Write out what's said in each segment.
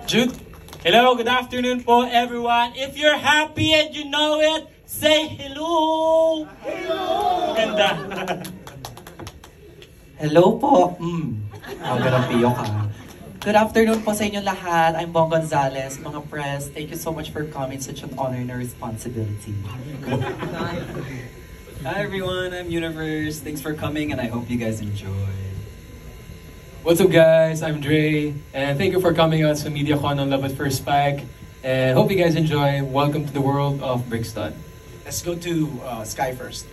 Jude? Hello, good afternoon po everyone. If you're happy and you know it, say hello! Hello! Ganda. Hello po. Ang garapiyo ka. Good afternoon po sa inyo lahat. I'm Bong Gonzalez, mga press. Thank you so much for coming. Such an honor and a responsibility. Hi everyone, I'm Universe. Thanks for coming and I hope you guys enjoy. What's up guys, I'm Dre, and thank you for coming out to MediaCon on Love at First Spike, and hope you guys enjoy. Welcome to the world of Brixton. Let's go to Sky first.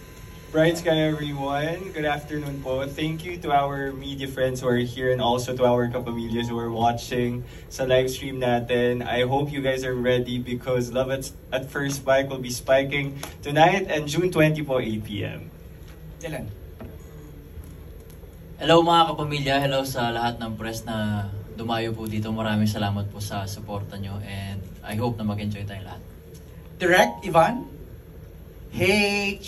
Bright Sky everyone, good afternoon po. Thank you to our media friends who are here and also to our kapamilyas who are watching sa live stream natin. I hope you guys are ready because Love at First Spike will be spiking tonight and June 20 po, 8 p.m. Dylan. Hello mga kapamilya, hello sa lahat ng press na dumayo po dito. Maraming salamat po sa suporta nyo and I hope na mag-enjoy tayo lahat. Direct, Ivan? Hey!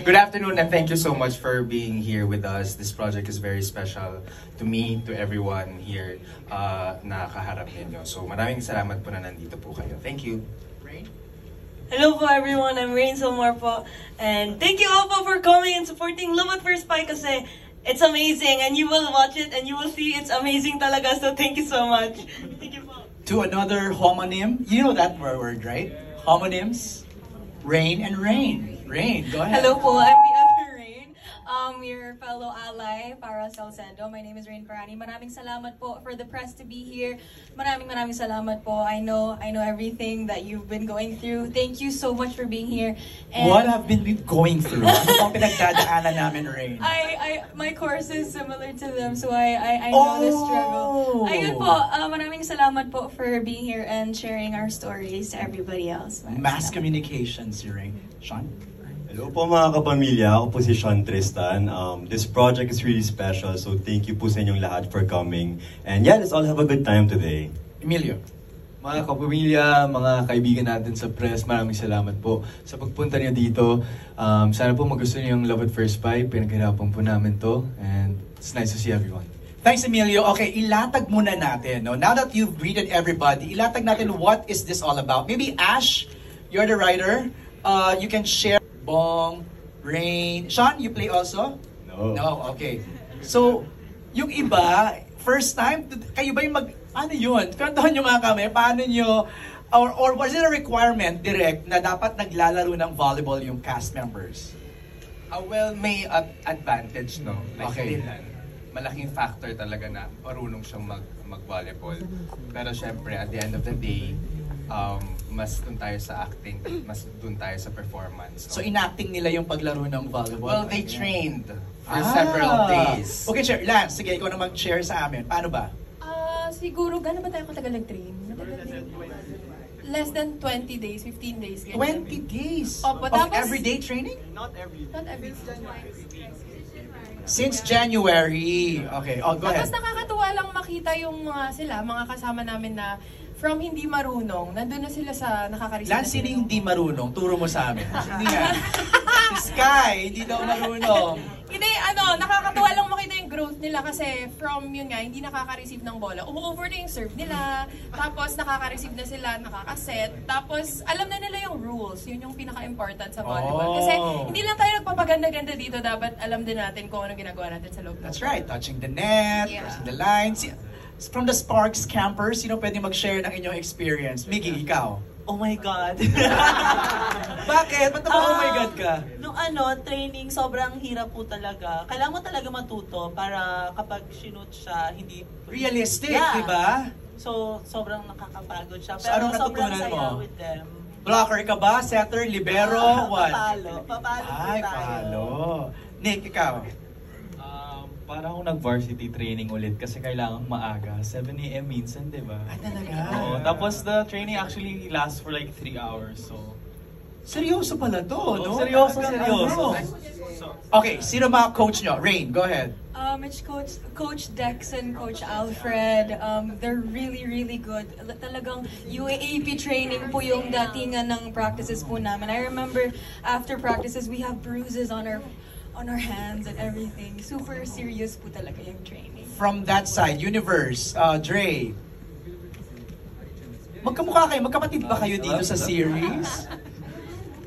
Good afternoon and thank you so much for being here with us. This project is very special to me, to everyone here na kaharap ninyo. So maraming salamat po na nandito po kayo. Thank you. Hello po everyone, I'm Rain Somar po. And thank you all po for coming and supporting Love at First Spike kasi it's amazing and you will watch it and you will see it's amazing talaga. So thank you so much. Thank you po. To another homonym. You know that word, right? Homonyms. Rain and Rain. Rain, go ahead. Hello po, I'm the other Rain. Your fellow ally, para Salcedo. My name is Rain Parani. Maraming salamat po for the press to be here. Maraming salamat po. I know everything that you've been going through. Thank you so much for being here. And what have been going through? Ano ang pinagdadaanan namin, Rain? My course is similar to them, so I know the struggle. Ayun po, maraming salamat po for being here and sharing our stories to everybody else. Mass communications, Rain. Sean? Hello po mga kapamilya, ako po si Sean Tristan. This project is really special, so thank you po sa inyong lahat for coming. And yeah, let's all have a good time today. Emilio? Mga kapamilya, mga kaibigan natin sa press, maraming salamat po sa pagpunta niyo dito. Sana po magustuhan niyo yung Love at First Spike, pinaghirapan po namin to, and it's nice to see everyone. Thanks, Emilio. Okay, ilatag muna natin. No? Now that you've greeted everybody, ilatag natin what is this all about. Maybe Ash, you're the writer. You can share. Bong, Rain. Sean, you play also? No, okay. So, yung iba, first time, kayo ba yung ano yun? Kantahan nyo nga kami, paano nyo, or was it a requirement, direct, na dapat naglalaro ng volleyball yung cast members? Well, may advantage, no? Like Okay. Dylan, malaking factor talaga na marunong siyang mag-volleyball. Pero syempre, at the end of the day, mas dun tayo sa acting, mas dun tayo sa performance. So, inacting nila yung paglaro ng volleyball? Well, they trained for several days. Okay, share. Lance, sige, ikaw na mag-share sa amin. Paano ba? Siguro, gano'n ba tayo katagal nag-train? Less than 20 days, 15 days. Ganyan. 20 days? Opo, of tapos, everyday training? Not every Since January. Okay, go ahead. Tapos nakakatuwa lang makita yung mga kasama namin na from hindi marunong, nandun na sila sa nakaka-receive. Lance, sino yung hindi marunong? Turo mo sa amin. Hindi nga. Si Sky, hindi daw marunong. Hindi, nakakatuwa lang makita yung growth nila kasi from yun nga, hindi nakaka-receive ng bola. Umu-over na yung serve nila, tapos nakaka-receive na sila, nakaka-set, tapos alam na nila yung rules. Yun yung pinaka-important sa volleyball. Kasi hindi lang tayo nagpapaganda-ganda dito, dapat alam din natin kung anong ginagawa natin sa loob. That's right. Touching the net, crossing the lines. From the Sparks campers, sino pwede mag-share ng inyong experience? Miggy, ikaw. Oh my God. Bakit? Ba't naman oh my God ka? Nung training, sobrang hirap po talaga. Kailangan mo talaga matuto para kapag shoot siya, hindi... Realistic, Yeah. di ba? So, sobrang nakakapagod siya. So, Pero anong sobrang natutunan saya mo? with them. Blocker ka ba? Setter? Libero? What? Papalo Ay, po tayo. palo. Nick, ikaw? Parang ako nag-varsity training ulit kasi kailangan maaga. 7 a.m. minsan, di ba? Ay, talaga? Oo, tapos the training actually lasts for like 3 hours, so... Seryoso pala to, no? Seryoso. Okay, sino mga coach nyo? Rain, go ahead. It's Coach Dex and Coach Alfred. They're really, really good. Talagang UAAP training po yung datingan ng practices po namin. I remember after practices, we have bruises on our hands and everything. Super serious po talaga yung training. from that side, Universe, Dre. Magkamukha kayo, magkapatid ba kayo dito sa series?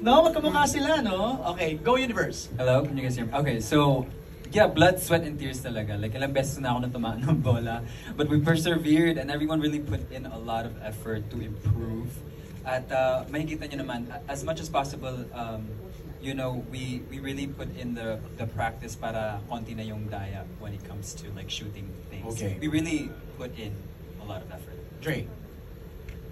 No, magkamukha sila, no? Okay, go Universe. Hello, can you guys hear me? Okay, so, yeah, blood, sweat, and tears talaga. Like, ilang beses na ako natamaan ng bola. But we persevered and everyone really put in a lot of effort to improve. At makikita nyo naman, as much as possible, you know, we really put in the practice para konti na yung daya when it comes to like shooting things. Okay. We really put in a lot of effort. Dre.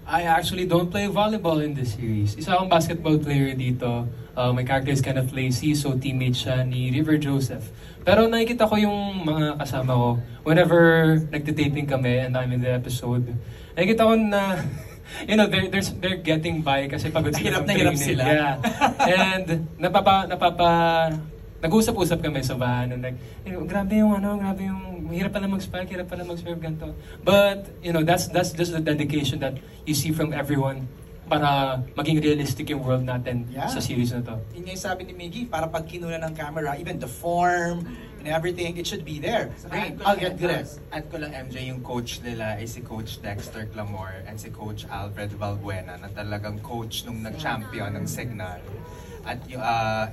I actually don't play volleyball in this series. Isa akong basketball player dito. My character is kind of lazy, so teammate siya ni River Joseph. Pero nakikita ko yung mga kasama ko, whenever nagtitaping kami and I'm in the episode, nakikita ko na, you know, they're getting by kasi pagod sila. Hirap sila. Yeah. And nag-usap-usap kami sa bahay. Grabe yung hirap pala mag-spike, hirap pala mag-serve ganito. But, you know, that's just the dedication that you see from everyone para maging realistic yung world natin sa series na to. Yun yung sabi ni Miggy, para pag kinuna ng camera, even the form and everything, it should be there. Great. I'll get good. Add ko lang MJ, yung coach nila ay si Coach Dexter Clamor and si Coach Alfred Valbuena na talagang coach nung nag-champion ng Signal. At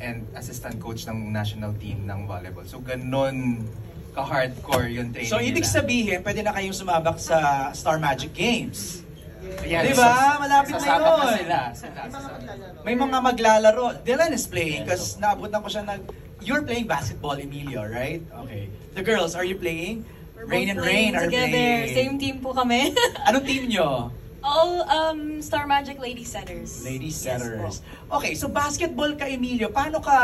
and assistant coach ng national team ng volleyball. So ganun ka-hardcore yung training So ibig nila. sabihin, pwede na kayong sumabak sa Star Magic Games. Yan, diba? Malapit na sasabak yun. sila. May mga maglalaro. Dylan is playing because naabutan ko siya You're playing basketball, Emilio, right? Okay. The girls, are you playing? Rain and Rain are together. playing. Same team po kami. Anong team nyo? All Star Magic Lady Setters. Lady Setters. Yes, Okay, so basketball ka, Emilio. Paano ka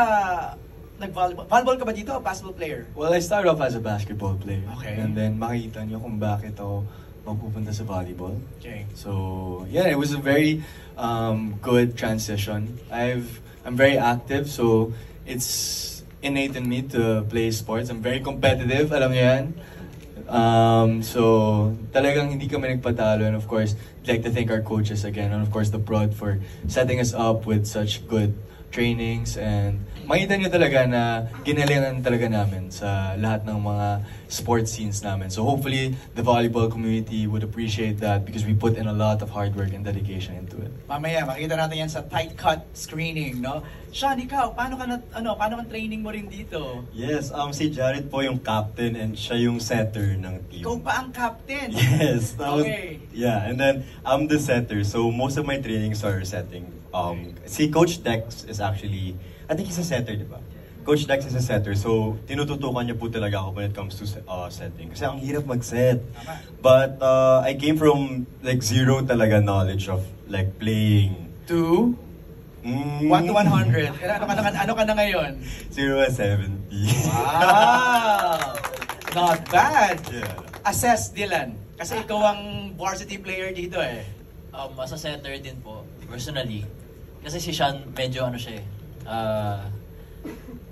nag-volleyball? Volleyball ka ba dito o basketball player? Well, I started off as a basketball player. Okay. And then makikita niyo kung bakit ako mapupunta sa volleyball. Okay. So, yeah, it was a very good transition. I'm very active, so it's innate in me to play sports. I'm very competitive, alam niyo yan. So, talagang hindi kami nagpatalo, and of course, I'd like to thank our coaches again, and of course the Prod for setting us up with such good trainings, and makita niyo talaga na ginalingan talaga namin sa lahat ng mga sports scenes namin. So hopefully, the volleyball community would appreciate that because we put in a lot of hard work and dedication into it. Mamaya, makikita natin yan sa tight cut screening, no? Sean, ikaw, paano ka training mo rin dito? Yes, si Jared po yung captain and siya yung setter ng team. Ikaw pa ang captain? Yes. Okay. Yeah, and then I'm the setter, so most of my trainings are setting. Si Coach Dex is actually, I think he's a setter, di ba? Coach Dex is a setter, so tinututukan niya po talaga ako when it comes to setting. Kasi ang hirap mag-set. But I came from like zero talaga knowledge of like playing. To? 1 to 100. Ano ka na ngayon? 0 and 70. Wow! Not bad. Yeah. Assess, Dylan. Kasi ikaw ang varsity player dito eh. As a setter din po, personally. Kasi si Sean, medyo ano siya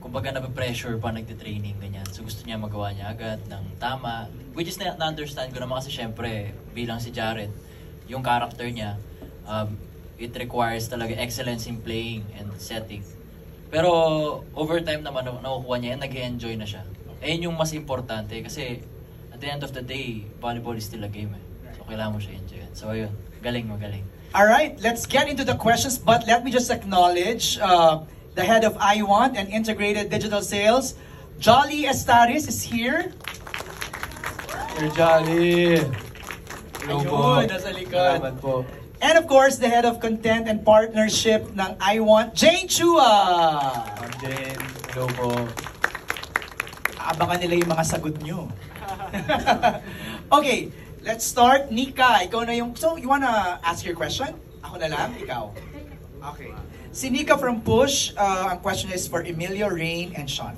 kumbaga nape-pressure pa nagte-training, ganyan. So gusto niya magawa niya agad ng tama. Which is na-understand ko naman kasi syempre, bilang si Jared, yung character niya, it requires talaga excellence in playing and setting. Pero over time naman, nakukuha niya yan, nag-enjoy na siya. Ayun yung mas importante kasi at the end of the day, volleyball is still a game eh. So kailangan mo siya enjoy. So ayun, magaling. Alright, let's get into the questions, but let me just acknowledge the head of iWant and Integrated Digital Sales, Jolly Estaris is here. Sir Jolly. Hello po. Ayun, nasa likod. Salamat po. And of course, the head of Content and Partnership ng iWant, Jane Chua. Jane, hello po. Abangan nila yung mga sagot nyo. Okay, let's start. Nika, ikaw na yung... So, you wanna ask your question? Ako na lang? Ikaw? Okay. Si Nika from Push, ang question is for Emilio, Rain, and Sean.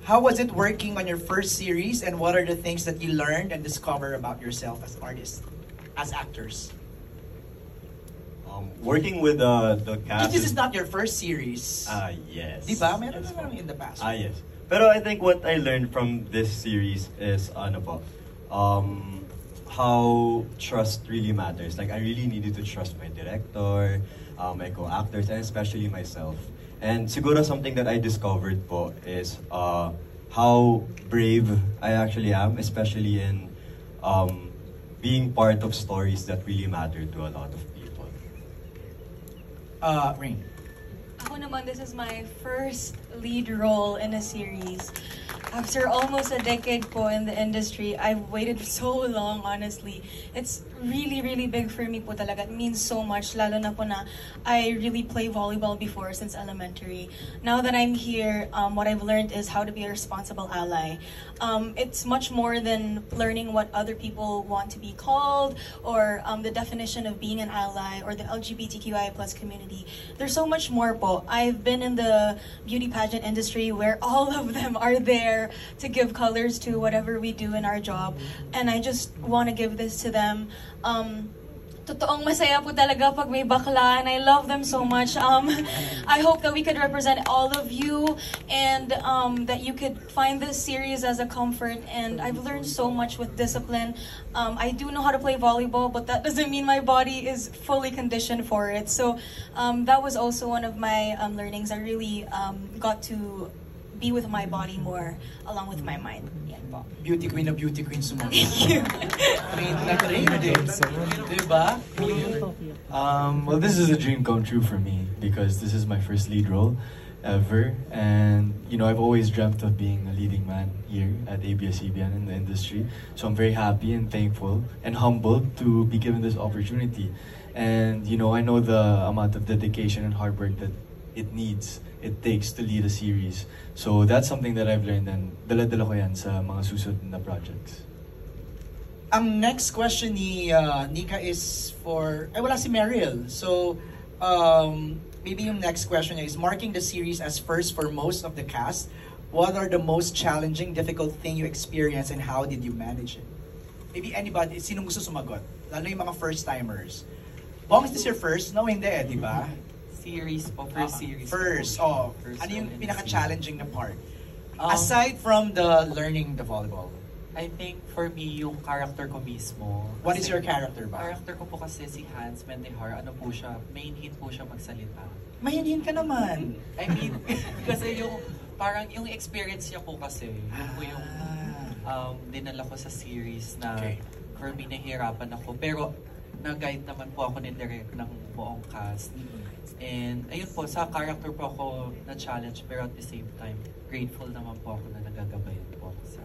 How was it working on your first series, and what are the things that you learned and discovered about yourself as artists, as actors? Working with the cast... This is not your first series. Yes. Diba? Meron naman in the past. Yes. Pero I think what I learned from this series is how trust really matters. Like I really needed to trust my director, my co-actors, and especially myself. And siguro something that I discovered po is how brave I actually am, especially in being part of stories that really matter to a lot of people. Rain. Ako naman, this is my first lead role in a series. After almost a decade po in the industry, I've waited so long, honestly. It's really, really big for me po talaga. It means so much, lalo na po na I really play volleyball before since elementary. Now that I'm here, what I've learned is how to be a responsible ally. It's much more than learning what other people want to be called or the definition of being an ally or the LGBTQI plus community. There's so much more po. I've been in the beauty pageant industry where all of them are there to give colors to whatever we do in our job. And I just want to give this to them. Totoong masaya po talaga pag may bakla, and I love them so much. I hope that we could represent all of you and that you could find this series as a comfort. And I've learned so much with discipline. I do know how to play volleyball, but that doesn't mean my body is fully conditioned for it. So that was also one of my learnings. I really got to be with my body more along with my mind. Yan po. Beauty queen na beauty queen sumunod. Thank you. Train na train din. Diba? Well, this is a dream come true for me because this is my first lead role ever. And, you know, I've always dreamt of being a leading man here at ABS-CBN in the industry. So I'm very happy and thankful and humbled to be given this opportunity. And, you know, I know the amount of dedication and hard work that it takes to lead a series. So that's something that I've learned and dala-dala ko yan sa mga susunod na projects. Ang next question ni Nika is for... wala si Meryl. So, maybe yung next question is, marking the series as first for most of the cast, what are the most challenging, difficult thing you experienced and how did you manage it? Maybe anybody, sinong gusto sumagot? Lalo yung mga first-timers. Bong, is this your first? No, hindi di ba? Series po, first series. First, First ano yung one in pinaka-challenging na part? Aside from the learning the volleyball. I think for me, yung character ko mismo. What is your character ba? Character ko po kasi si Hans Mendehar, ano po siya, mainhin po siya magsalita. Mahinhin ka naman. I mean, kasi yung, parang yung experience niya po kasi, yun po yung dinala ko sa series na for me nahihirapan ako. Pero, nag-guide naman po ako ni Direk ng buong cast. And ayun po, sa character po ako na-challenge pero at the same time, grateful naman po ako na nagagabayan po ako sa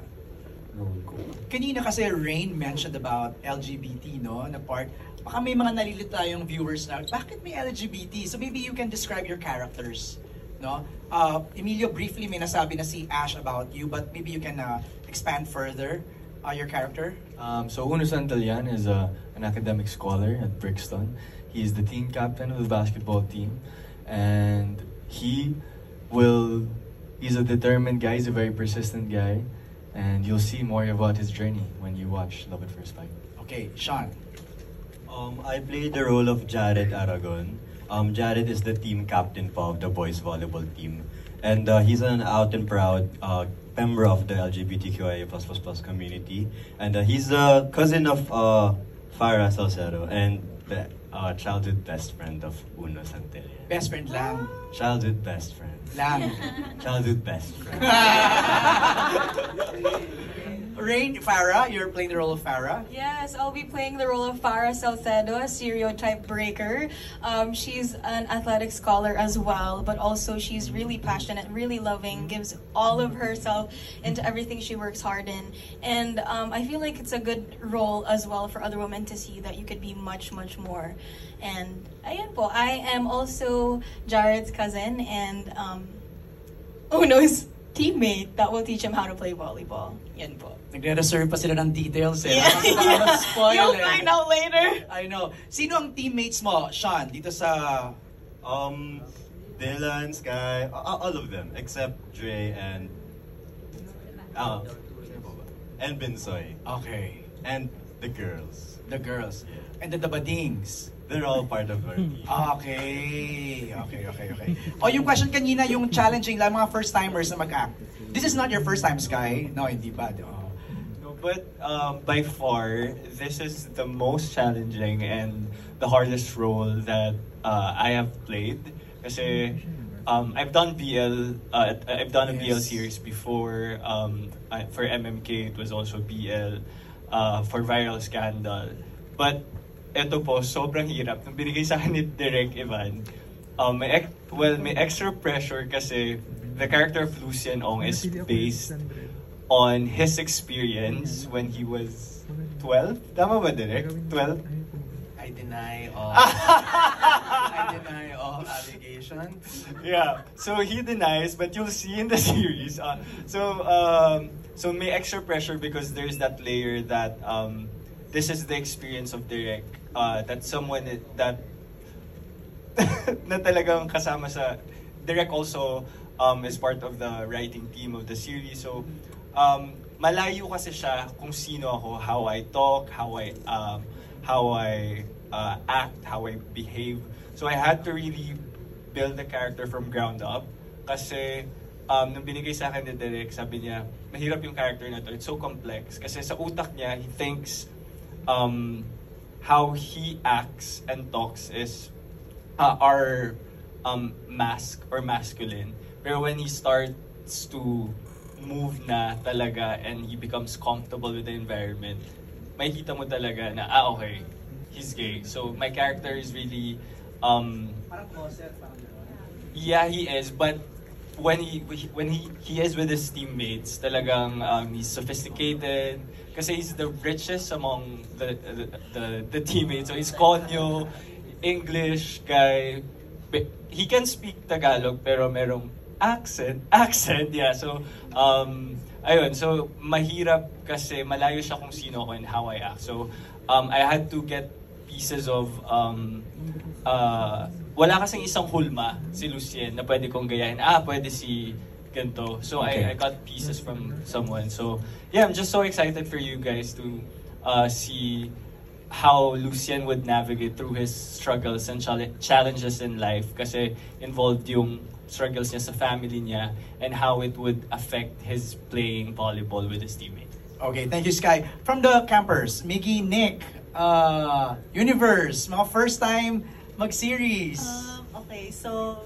role ko. Kanina kasi Rain mentioned about LGBT, no? Na part. Baka may mga nalilito tayong viewers na, bakit may LGBT? So maybe you can describe your characters, no? Emilio, briefly may nasabi na si Ash about you, but maybe you can expand further your character. So Uno Santillan is an academic scholar at Brixton. He's the team captain of the basketball team, and he's a determined guy, he's a very persistent guy, and you'll see more about his journey when you watch Love at First Sight. Okay, Sean. I played the role of Jared Aragon. Jared is the team captain of the boys volleyball team, and he's an out and proud member of the LGBTQIA++ community, and he's the cousin of Farah Salcero and the childhood best friend of Uno Santillan. Best friend lang. Childhood best friend. Lang. Childhood best friend. Rain, Farah, you're playing the role of Farah. Yes, I'll be playing the role of Farah Salcedo, a stereotype breaker. She's an athletic scholar as well, but also she's really passionate, really loving, gives all of herself into everything she works hard in. And I feel like it's a good role as well for other women to see that you could be much, much more. And ayan po, I am also Jared's cousin and Uno's teammate that will teach him how to play volleyball. Yan po. Nagre-reserve pa sila ng details eh. Yeah. Spoil You'll find out later. I know. Sino ang teammates mo, Sean, dito sa... Dylan, Sky, all of them, except Dre and... and Binsoy. Okay. And the girls. The girls. Yeah. And the Badings. They're all part of our team. Okay. O yung question kanina, yung challenging lang mga first-timers na mag-act. This is not your first time, Sky. No, hindi ba? No, but by far, this is the most challenging and the hardest role that I have played. Kasi I've done BL. I've done a BL series before. For MMK, it was also BL. For Viral Scandal. But eto po, sobrang hirap. Nung binigay sa akin ni Direk Ivan, may extra pressure kasi the character of Lucien Ong is based on his experience when he was 12. Tama ba, Direk? 12? I deny all allegations. Yeah, so he denies, but you'll see in the series. So may extra pressure because there's that layer that this is the experience of Direk, that someone that na talagang kasama sa Direk also is part of the writing team of the series. So malayo kasi siya kung sino ako, how I talk, how I act, how I behave. So I had to really build the character from ground up. Kasi nung binigay sa akin ni Direk, sabi niya, mahirap yung character na to. It's so complex. Kasi sa utak niya, he thinks how he acts and talks are mask or masculine. Pero when he starts to move na talaga and he becomes comfortable with the environment, makikita mo talaga na, okay, he's gay. So my character is really, yeah, he is. But when he is with his teammates, talagang he's sophisticated. Kasi he's the richest among the teammates. So he's konyo, English guy. He can speak Tagalog pero merong accent, yeah. So ayun, so mahirap kasi malayo siya kung sino ako and how I act. So I had to get pieces of wala kasing isang hulma si Lucien na pwede kong gayahin. Pwede si ganito. So I got pieces from someone. So yeah, I'm just so excited for you guys to see how Lucien would navigate through his struggles and challenges in life kasi involved yung struggles niya sa family niya and how it would affect his playing volleyball with his teammates. Okay, thank you, Sky. From the campers, Miggy, Nick, Universe, mga first time mag-series. Okay, so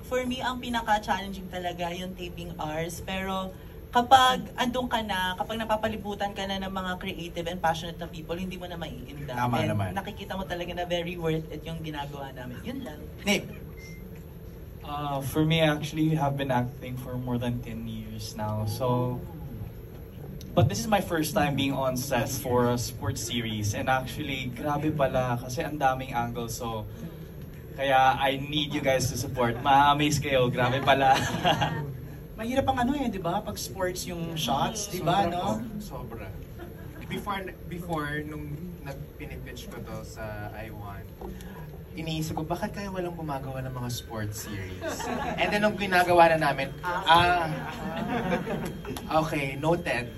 for me, ang pinaka-challenging talaga yung taping hours. Pero kapag andun ka na, kapag napapalibutan ka na ng mga creative and passionate na people, hindi mo na maiinda. Tama and naman. nakikita mo talaga na very worth it yung ginagawa namin. Yun lang. Nick? For me, actually, I have been acting for more than 10 years now. So, but this is my first time being on set for a sports series. And actually, grabe pala kasi ang daming angles. So, kaya I need you guys to support. Ma-amaze kayo. Grabe pala. Mahirap ang di ba? Pag sports yung shots, di ba, no? Sobra. Before, nung pinipitch ko to sa I1, iniisip ko, bakit kaya walang gumagawa ng mga sports series? And then nung ginagawa na namin, okay, noted.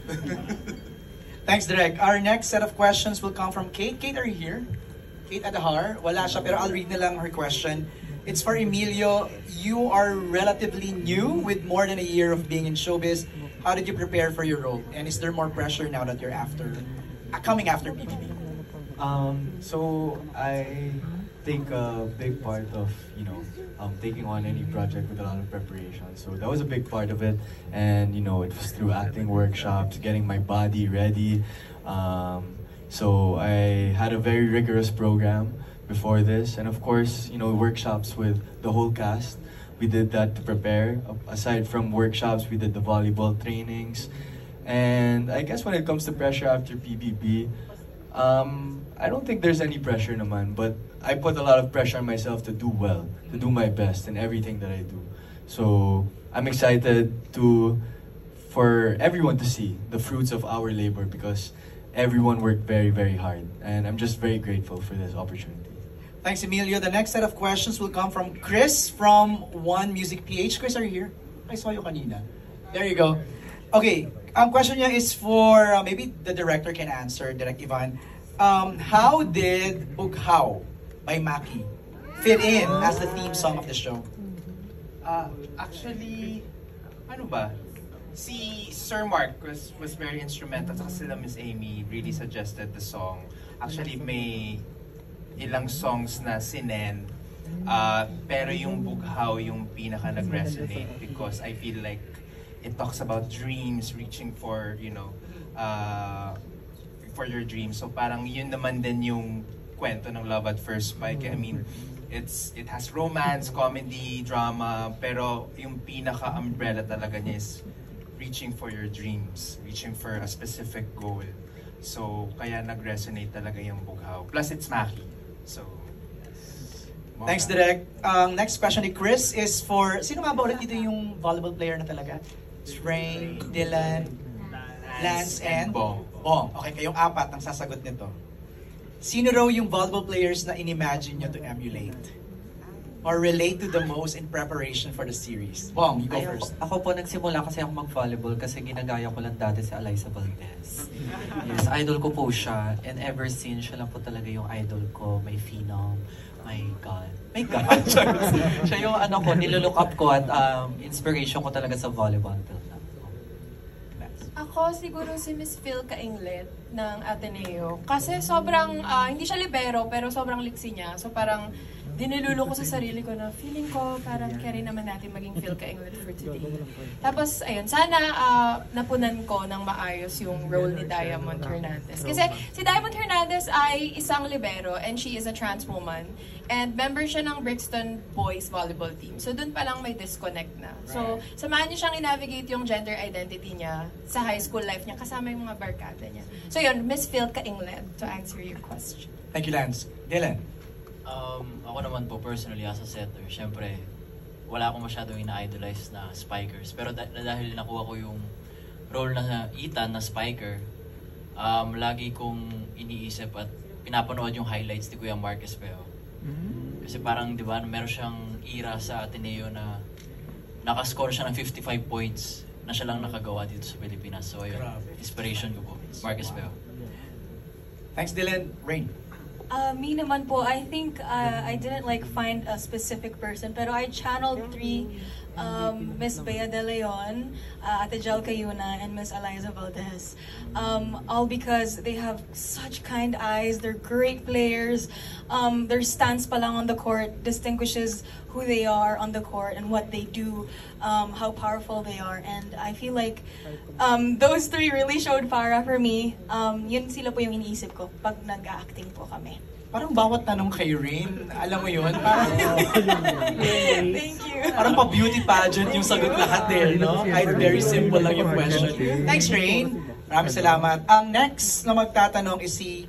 Thanks, Direk. Our next set of questions will come from Kate. Kate, are you here? Kate Adahar. Wala siya, pero I'll read na lang her question. It's for Emilio. You are relatively new with more than a year of being in showbiz. How did you prepare for your role? And is there more pressure now that you're coming after PBB? So I think a big part of taking on any project with a lot of preparation. So that was a big part of it, and it was through acting workshops, getting my body ready. So I had a very rigorous program before this, and of course, workshops with the whole cast. We did that to prepare. Aside from workshops, we did the volleyball trainings, and I guess when it comes to pressure after PBB, I don't think there's any pressure naman, but I put a lot of pressure on myself to do well, to do my best in everything that I do. So I'm excited for everyone to see the fruits of our labor because everyone worked very, very hard, and I'm just very grateful for this opportunity. Thanks, Emilio. The next set of questions will come from Chris from One Music PH. Chris, are you here? I saw you kanina. There you go. Okay, ang question niya is for, maybe the director can answer, Direk Ivan. How did Bughaw by Maki fit in as the theme song of the show? Actually, ano ba? Si Sir Mark was very instrumental. Saka sila Miss Amy really suggested the song. Actually, may ilang songs na sinen Pero yung Bughaw yung pinaka nag-resonate because I feel like it talks about dreams, reaching for, for your dreams. So parang yun naman din yung kwento ng Love at First Spike. I mean, it has romance, comedy, drama, pero yung pinaka-umbrella talaga niya is reaching for your dreams, reaching for a specific goal. So, kaya nag-resonate talaga yung Bughaw. Plus, it's Maki. So, Thanks, Direk. Next question ni Chris is for, sino nga ba ulit dito yung volleyball player na talaga? Rain, Dylan, Lance, and Bong. Bong. Okay, kayong apat ang sasagot nito. Sino raw yung volleyball players na inimagine nyo to emulate? Or relate to the most in preparation for the series? Bong, you go first. Ako po nagsimula kasi ako mag-volleyball kasi ginagaya ko lang dati si Eliza Valdez. Yes, idol ko po siya. And ever since, siya lang po talaga yung idol ko. May phenom. My God. My God. Siya yung nilulook up ko at inspiration ko talaga sa volleyball. Ako siguro si Miss Phil Kainglet ng Ateneo. Kasi sobrang, hindi siya libero, pero sobrang liksi niya. So parang dinilulo ko sa sarili ko na feeling ko parang carry naman natin maging Phil Kainglet for today. Tapos, ayun, sana napunan ko ng maayos yung role ni Diamond Hernandez. Kasi si Diamond Hernandez ay isang libero and she is a trans woman. And member siya ng Brixton Boys Volleyball Team. So dun pa lang may disconnect na. So samahan niyo siyang i-navigate yung gender identity niya sa high school life niya kasama yung mga barkada niya. So yun, Miss Phil Kainglet to answer your question. Thank you, Lance. Dylan? Ako naman po personally as a setter, syempre wala akong masyadong ina-idolize na spikers. Pero dahil nakuha ko yung role na Ethan na spiker, lagi kong iniisip at pinapanood yung highlights ni Kuya Mark Espeo. Kasi parang, di ba, meron siyang era sa Ateneo na nakascore siya ng 55 points na siya lang nakagawa dito sa Pilipinas. So, ayun, inspiration ko po, Mark Espeo. Thanks, Dylan. Rain? Me naman po, I think I didn't find a specific person, pero I channeled three, Miss Bea De Leon, Ate Jel Cayuna, and Miss Eliza Valdez. All because they have such kind eyes, they're great players, their stance pa lang on the court distinguishes who they are on the court and what they do, how powerful they are, and I feel like those three really showed para for me. Yun sila po yung iniisip ko pag nag-acting po kami. Parang bawat tanong kay Rain, alam mo yun, parang Thank you. parang pa-beauty pageant yung sagot lahat there, no? Kahit very simple lang yung question. Thanks, Rain. Maraming salamat. Ang next na magtatanong is si